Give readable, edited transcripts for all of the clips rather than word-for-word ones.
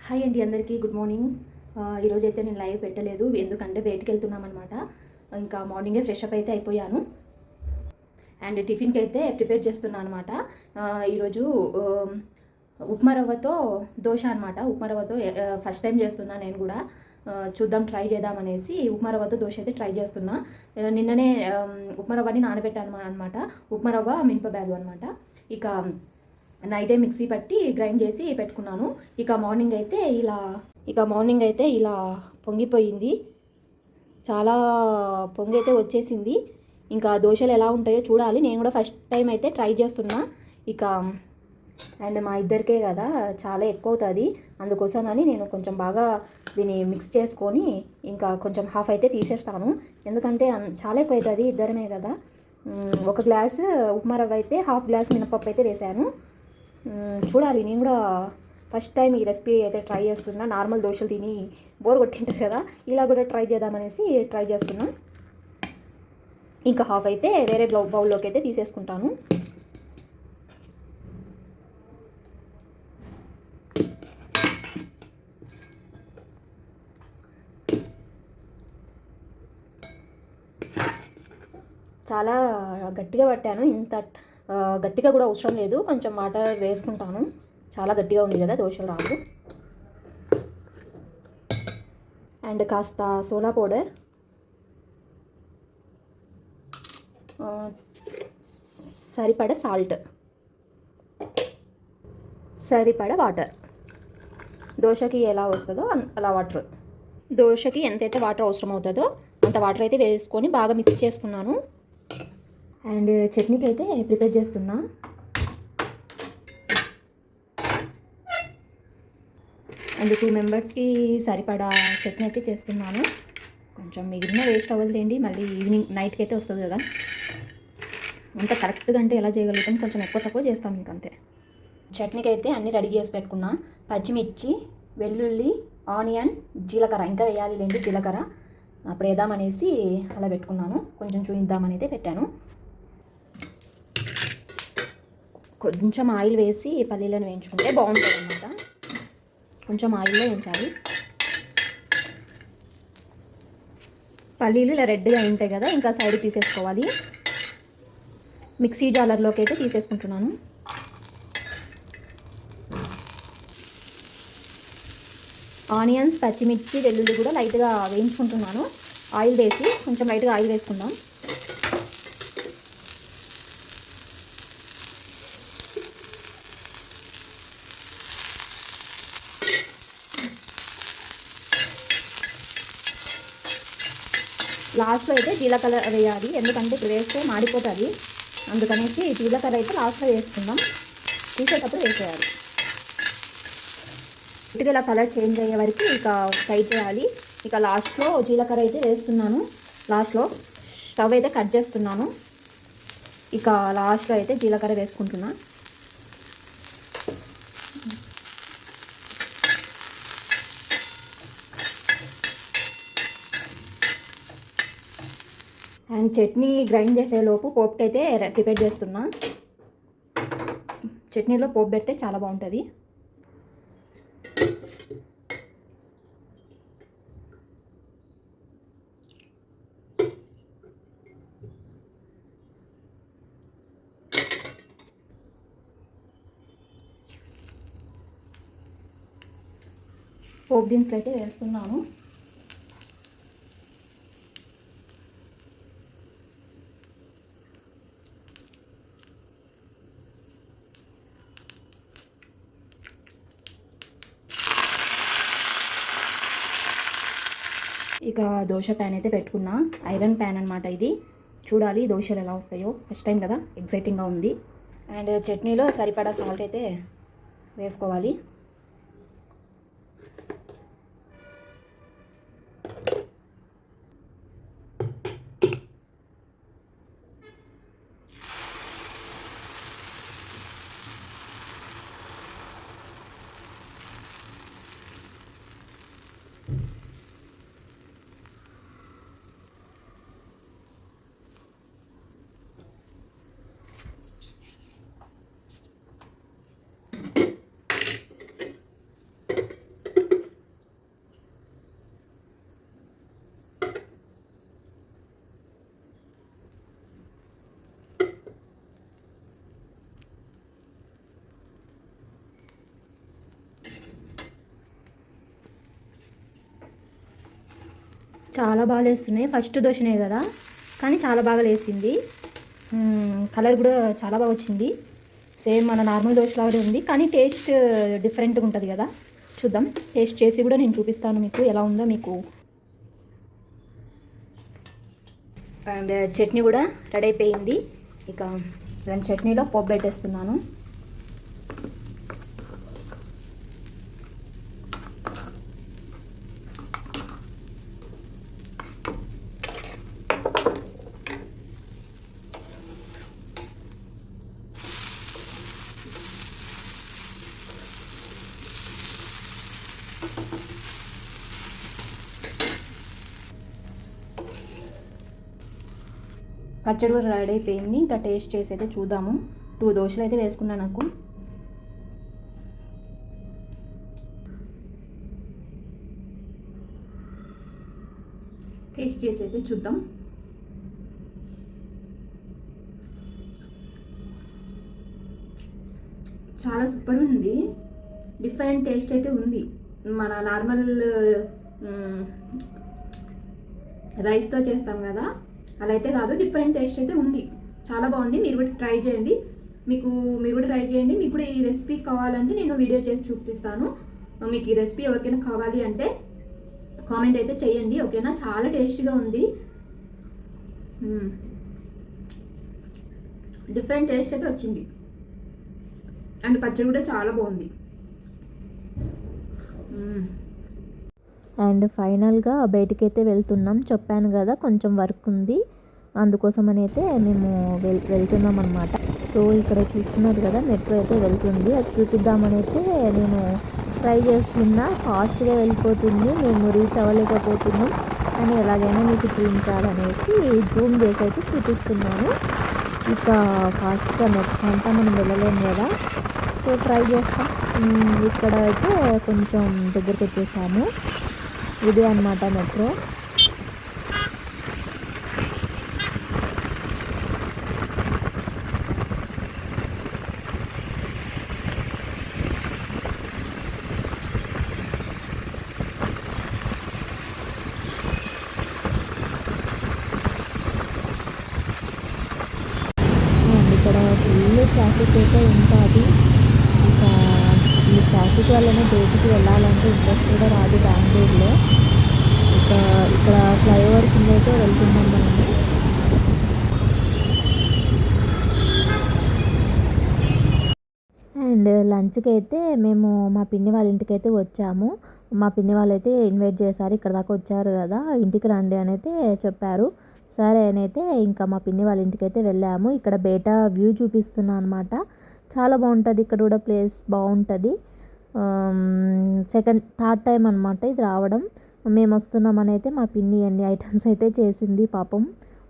Hi అండి, అందరికీ good morning. ఈరోజైతే నేను లైవ్ పెట్టలేదు, ఎందుకంటే బయటికి వెళ్తున్నామన్నమాట. ఇంకా మార్నింగే ఫ్రెష్ అప్ అయితే అయిపోయాను అండ్ టిఫిన్కి అయితే ప్రిపేర్ చేస్తున్నాను అనమాట. ఈరోజు ఉప్మా రవ్వతో దోశ అనమాట. ఉప్మా రవ్వతో ఫస్ట్ టైం చేస్తున్నా నేను కూడా. చూద్దాం, ట్రై చేద్దామనేసి ఉప్మా రవ్వతో దోశ అయితే ట్రై చేస్తున్నా. నిన్ననే ఉప్మా రవ్వని నానబెట్టాను అనమాట. ఉప్మా రవ్వ మినప బ్యాగు అనమాట. ఇక నైటే మిక్సీ పట్టి గ్రైండ్ చేసి పెట్టుకున్నాను. ఇక మార్నింగ్ అయితే ఇలా పొంగిపోయింది. చాలా పొంగి అయితే వచ్చేసింది. ఇంకా దోశలు ఎలా ఉంటాయో చూడాలి. నేను కూడా ఫస్ట్ టైం అయితే ట్రై చేస్తున్నా. ఇక అండ్ మా ఇద్దరికే కదా, చాలా ఎక్కువ అవుతుంది. అందుకోసమని నేను కొంచెం బాగా దీన్ని మిక్స్ చేసుకొని ఇంకా కొంచెం హాఫ్ అయితే తీసేస్తాను. ఎందుకంటే చాలా ఎక్కువ అవుతుంది, ఇద్దరమే కదా. ఒక గ్లాసు ఉప్మా రవ్వ అయితే హాఫ్ గ్లాస్ మినపప్పు అయితే వేసాను. చూడాలి, నేను కూడా ఫస్ట్ టైం ఈ రెసిపీ అయితే ట్రై చేస్తున్నా. నార్మల్ దోశలు తిని బోర్ కొట్టింటారు కదా, ఇలా కూడా ట్రై చేద్దామనేసి ట్రై చేస్తున్నా. ఇంకా హాఫ్ అయితే వేరే బౌల్లోకి అయితే తీసేసుకుంటాను. చాలా గట్టిగా పట్టాను, ఇంత గట్టిగా కూడా అవసరం లేదు, కొంచెం వాటర్ వేసుకుంటాను. చాలా గట్టిగా ఉంది కదా, దోశలు రావు. అండ్ కాస్త సోడా పౌడర్, సరిపడ సాల్ట్, సరిపడ వాటర్. దోశకి ఎలా వస్తుందో అలా వాటర్, దోశకి ఎంతైతే వాటర్ అవసరం అవుతుందో అంత వాటర్ అయితే వేసుకొని బాగా మిక్స్ చేసుకున్నాను. అండ్ చట్నీకి అయితే ప్రిపేర్ చేస్తున్నా. అండ్ 2 మెంబర్స్కి సరిపడా చట్నీ అయితే చేస్తున్నాను. కొంచెం మిగిలిన వేస్ట్ అవ్వదులేండి, మళ్ళీ ఈవినింగ్ నైట్కి అయితే వస్తుంది కదా. అంత కరెక్ట్గా అంటే ఎలా చేయగలుగుతాం, కొంచెం ఎక్కువ తక్కువ చేస్తాం ఇంకంతే. చట్నీకి అయితే అన్నీ రెడీ చేసి పెట్టుకున్నా. పచ్చిమిర్చి, వెల్లుల్లి, ఆనియన్, జీలకర్ర ఇంకా వేయాలిలేండి, జీలకర్ర అప్పుడు వేద్దామనేసి అలా పెట్టుకున్నాను. కొంచెం చూయిద్దామని అయితే పెట్టాను. కొంచెం ఆయిల్ వేసి పల్లీలను వేయించుకుంటే బాగుంటుంది అన్నమాట. కొంచెం ఆయిల్లో వేయించాలి. పల్లీలు ఇలా రెడ్గా ఉంటాయి కదా, ఇంకా సైడ్ తీసేసుకోవాలి. మిక్సీ జాలర్లోకి అయితే తీసేసుకుంటున్నాను. ఆనియన్స్, పచ్చిమిర్చి, వెల్లుల్లి కూడా లైట్గా వేయించుకుంటున్నాను. ఆయిల్ వేసి కొంచెం లైట్గా ఆయిల్ వేసుకుందాం. లాస్ట్లో అయితే జీలకర్ర వేయాలి, ఎందుకంటే ఇప్పుడు వేస్తే మాడిపోతుంది. అందుకనేసి జీలకర్ర అయితే లాస్ట్లో వేసుకుందాం, తీసేటప్పుడు వేసేయాలి. ఇటుగా ఇలా కలర్ చేంజ్ అయ్యే వరకు ఇక ఫ్రై చేయాలి. ఇక లాస్ట్లో జీలకర్ర అయితే వేస్తున్నాను. లాస్ట్లో స్టవ్ అయితే కట్ చేస్తున్నాను. ఇక లాస్ట్లో అయితే జీలకర్ర వేసుకుంటున్నా. అండ్ చట్నీ గ్రైండ్ చేసేలోపు పోపుకి అయితే ప్రిపేర్ చేస్తున్నా. చట్నీలో పోపు పెడితే చాలా బాగుంటుంది. పోపు దినుసులు అయితే వేస్తున్నాను. ఇక దోశ ప్యాన్ అయితే పెట్టుకున్నా. ఐరన్ ప్యాన్ అనమాట ఇది. చూడాలి దోశలు ఎలా వస్తాయో, ఫస్ట్ టైం కదా, ఎక్సైటింగ్గా ఉంది. అండ్ చట్నీలో సరిపడా సాల్ట్ అయితే వేసుకోవాలి. చాలా బాగా లేస్తున్నాయి. ఫస్ట్ దోశనే కదా కానీ చాలా బాగా లేసింది. కలర్ కూడా చాలా బాగా వచ్చింది. సేమ్ మన నార్మల్ దోశలాగే ఉంది కానీ టేస్ట్ డిఫరెంట్గా ఉంటుంది కదా. చూద్దాం, టేస్ట్ చేసి కూడా నేను చూపిస్తాను మీకు ఎలా ఉందో మీకు. అండ్ చట్నీ కూడా రెడీ అయిపోయింది. ఇక నేను చట్నీలో పోపు పెట్టేస్తున్నాను. పచ్చడి కూడా రెడీ అయిపోయింది. ఇంకా టేస్ట్ చేసి అయితే చూద్దాము. 2 దోశలు అయితే వేసుకున్నా నాకు. టేస్ట్ చేసి అయితే చూద్దాం. చాలా సూపర్ ఉంది. డిఫరెంట్ టేస్ట్ అయితే ఉంది. మన నార్మల్ రైస్తో చేస్తాం కదా అలా అయితే కాదు, డిఫరెంట్ టేస్ట్ అయితే ఉంది. చాలా బాగుంది. మీరు కూడా ట్రై చేయండి. మీరు కూడా ట్రై చేయండి. మీకు కూడా ఈ రెసిపీ కావాలంటే నేను వీడియో చేసి చూపిస్తాను. మీకు ఈ రెసిపీ ఎవరికైనా కావాలి అంటే కామెంట్ అయితే చేయండి, ఓకేనా. చాలా టేస్టీగా ఉంది. డిఫరెంట్ టేస్ట్ అయితే వచ్చింది. అండ్ పచ్చడి కూడా చాలా బాగుంది. అండ్ ఫైనల్గా బయటికైతే వెళ్తున్నాం. చెప్పాను కదా కొంచెం వర్క్ ఉంది, అందుకోసమని అయితే మేము వెళ్తున్నాం అనమాట. సో ఇక్కడ చూస్తున్నారు కదా మెట్రో అయితే వెళ్తుంది. అది చూపిద్దామని అయితే నేను ట్రై చేస్తున్నా. ఫాస్ట్గా వెళ్ళిపోతుంది, మేము రీచ్ అవ్వలేకపోతున్నాం. కానీ ఎలాగైనా మీకు చూపించాలనేసి జూమ్ చేసి అయితే చూపిస్తున్నాను. ఇక ఫాస్ట్గా మెట్రో అంతా మనం వెళ్ళలేము కదా, సో ట్రై చేస్తాం. ఇక్కడ అయితే కొంచెం దగ్గరికి వచ్చేసాము. ఇదే అన్నమాట మెట్రో. ఇక్కడ ఫుల్ ట్రాఫిక్ అయితే ఉంటుంది. ఇంకా ఈ ట్రాఫిక్ వల్లనే బయటికి వెళ్ళాలంటే ఇంట్రెస్ట్ కూడా రాదు బెంగళూరులో. ఇక్కడ ఫ్లైఓవర్ కింద అయితే వెళ్తున్నాం మనము. అండ్ లంచ్కి అయితే మేము మా పిన్ని వాళ్ళ ఇంటికి అయితే వచ్చాము. మా పిన్ని వాళ్ళు అయితే ఇన్వైట్ చేశారు. ఇక్కడ దాకా వచ్చారు కదా, ఇంటికి రండి అని అయితే చెప్పారు. సరే అని అయితే ఇంకా మా పిన్ని వాళ్ళ ఇంటికి అయితే వెళ్ళాము. ఇక్కడ బేటా వ్యూ చూపిస్తున్నా అనమాట. చాలా బాగుంటుంది ఇక్కడ కూడా, ప్లేస్ బాగుంటుంది. థర్డ్ టైం అనమాట ఇది రావడం. మేము వస్తున్నామని అయితే మా పిన్ని అన్ని ఐటమ్స్ అయితే చేసింది. పాపం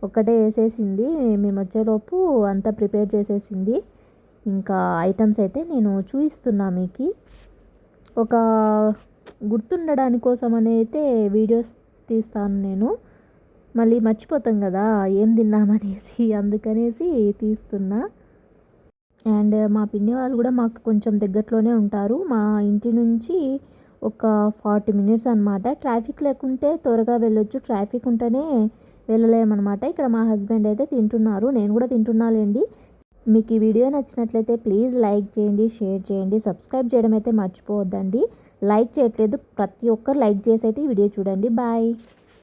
ఒక్కటే వేసేసింది, మేము వచ్చేలోపు అంతా ప్రిపేర్ చేసేసింది. ఇంకా ఐటమ్స్ అయితే నేను చూపిస్తున్నా మీకు, ఒక గుర్తుండడానికి కోసం అని అయితే వీడియోస్ తీస్తాను నేను. మళ్ళీ మర్చిపోతాం కదా ఏం తిన్నామనేసి, అందుకనేసి తీస్తున్నా. అండ్ మా పిన్ని వాళ్ళు కూడా మాకు కొంచెం దగ్గరలోనే ఉంటారు. మా ఇంటి నుంచి ఒక 40 మినిట్స్ అనమాట. ట్రాఫిక్ లేకుంటే త్వరగా వెళ్ళొచ్చు, ట్రాఫిక్ ఉంటేనే వెళ్ళలేమన్నమాట. ఇక్కడ మా హస్బెండ్ అయితే తింటున్నారు, నేను కూడా తింటున్నాలేండి. మీకు ఈ వీడియో నచ్చినట్లయితే ప్లీజ్ లైక్ చేయండి, షేర్ చేయండి, సబ్స్క్రైబ్ చేయడం అయితే మర్చిపోవద్దండి. లైక్ చేయట్లేదు, ప్రతి ఒక్కరు లైక్ చేసి అయితే ఈ వీడియో చూడండి. బాయ్.